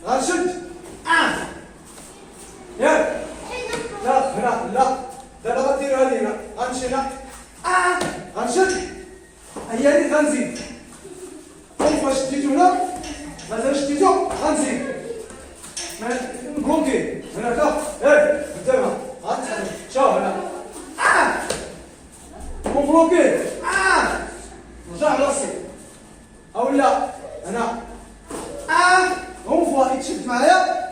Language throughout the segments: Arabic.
غنشد ياك لا هنا لا دابا غديروها لينا غنمشي هنا غنشد هي اللي غنزيد فاش شديتو هنا مازال شديتو غنزيد بلوكي هناك قدامها غتحرك شوف هنا بلوكي رجع راسي اولا هنا هو يتشد معايا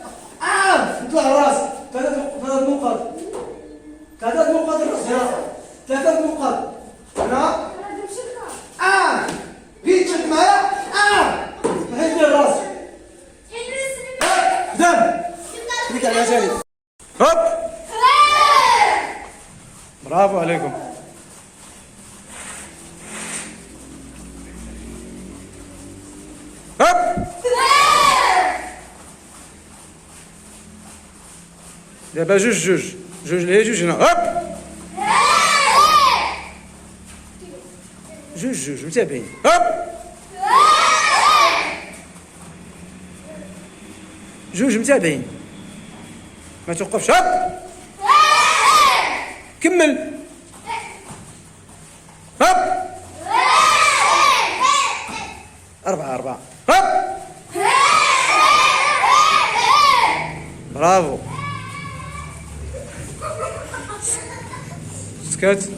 نطلع الراس ثلاثة نقاط الراس هنا ثلاثة نقاط هنا يتشد معايا نحيد ليه الراس قدام خليك على جانب هوب برافو عليكم هوب دابا جوج ليه جوج هنا هوب جوج متابعين هوب جوج متابعين ما توقفش هوب كمل هوب أربعة هوب برافو سكت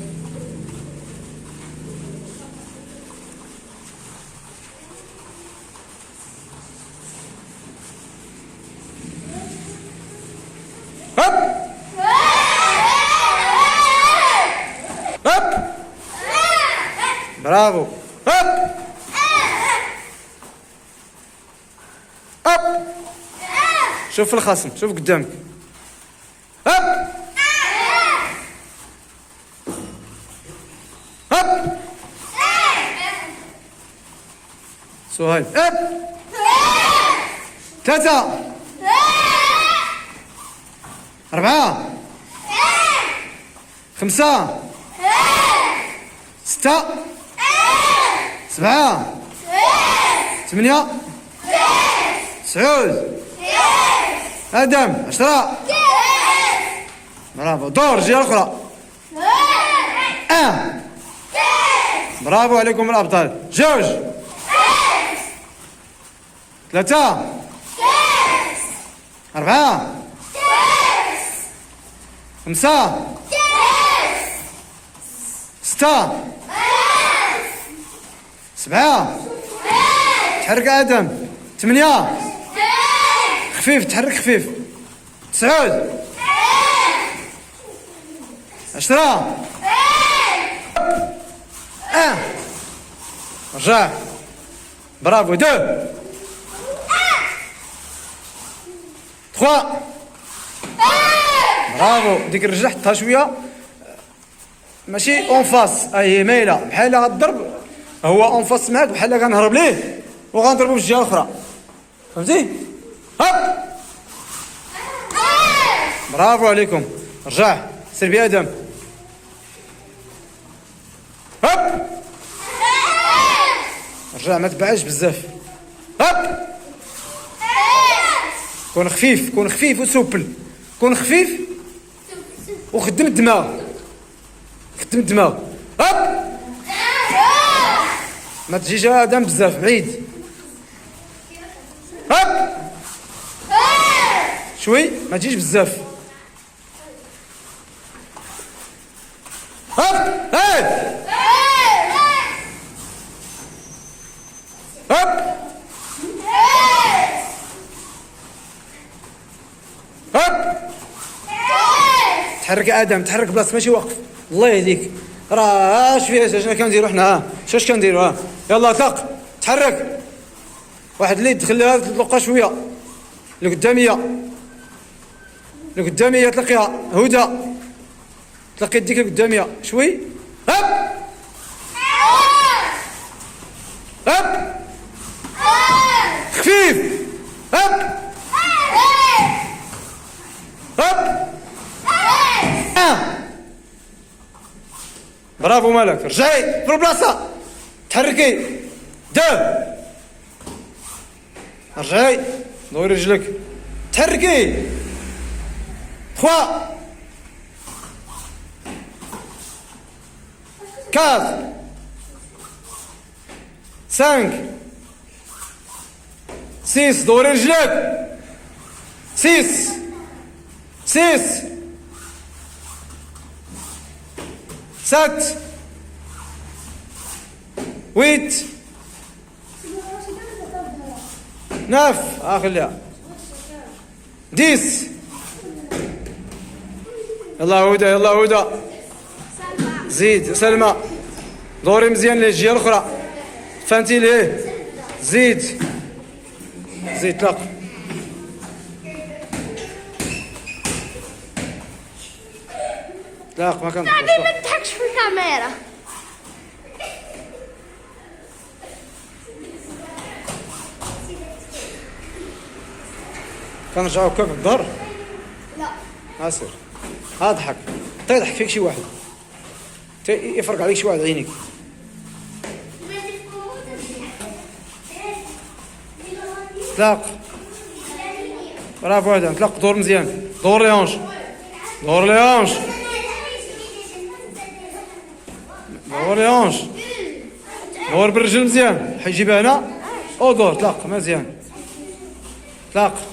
هوب هوب برافو هوب هوب شوف الخصم شوف قدامك هوب هوب سهيل هوب ثلاثة أربعة خمسة ستة سبعة ثمانية تسعود آدم 10 برافو دور الجهة الأخرى برافو عليكم الأبطال جوج ثلاثة أربعة خمسة ستة سبعة تحرك آدم 8 خفيف تحرك خفيف 9 10 رجع برافو 2 3 برافو ديك الرجل حطها شويه ماشي اون فاس هي مايله بحال غضرب هو اون فاس معاك بحال غنهرب ليه وغنضربو في الجهه الاخرى فهمتي هوب برافو عليكم رجع سير بآدم هوب رجع ما تبعدش بزاف هوب كون خفيف وسوبل كون خفيف وخدم الدماغ هوب ما تجيش آدم بزاف بعيد هوب شوي ما تجيش بزاف هوب هوب هوب تحرك آدم تحرك بلاص ماشي واقف الله يهديك راه اش فيها اش كنديرو حنا اش كنديرو يلا طلق تحرك واحد اللي يدخل هذا تطلقها شويه القداميه تلقيها هدى تلقي يديك القداميه شوي هوب هوب خفيف هوب هوب برافو مالك رجعي في البلاصه تحركي 2 رجعي دوري رجلك. تحركي. 3 4 5 6. دوري رجلك. 6 6 7 8 9. خليها 10. يلا هدى يلا هدى. زيد سلمى. دوري مزيان للجهه الاخرى. فهمتي ليه؟ زيد زيد. طلق. طلق ما كان. صاحبي ما تضحكش في الكاميرا. كنرجعو هكاك للدار. لا اسير اضحك. تيضحك فيك شي واحد، يفرق عليك شي واحد عينيك. طلق. برافو هذا. طلق. دور مزيان. دور لي هونش. دور لي هونش. دور لي هونش. دور بالرجل مزيان. حيجيبها هنا. او دور. طلق مزيان. طلق.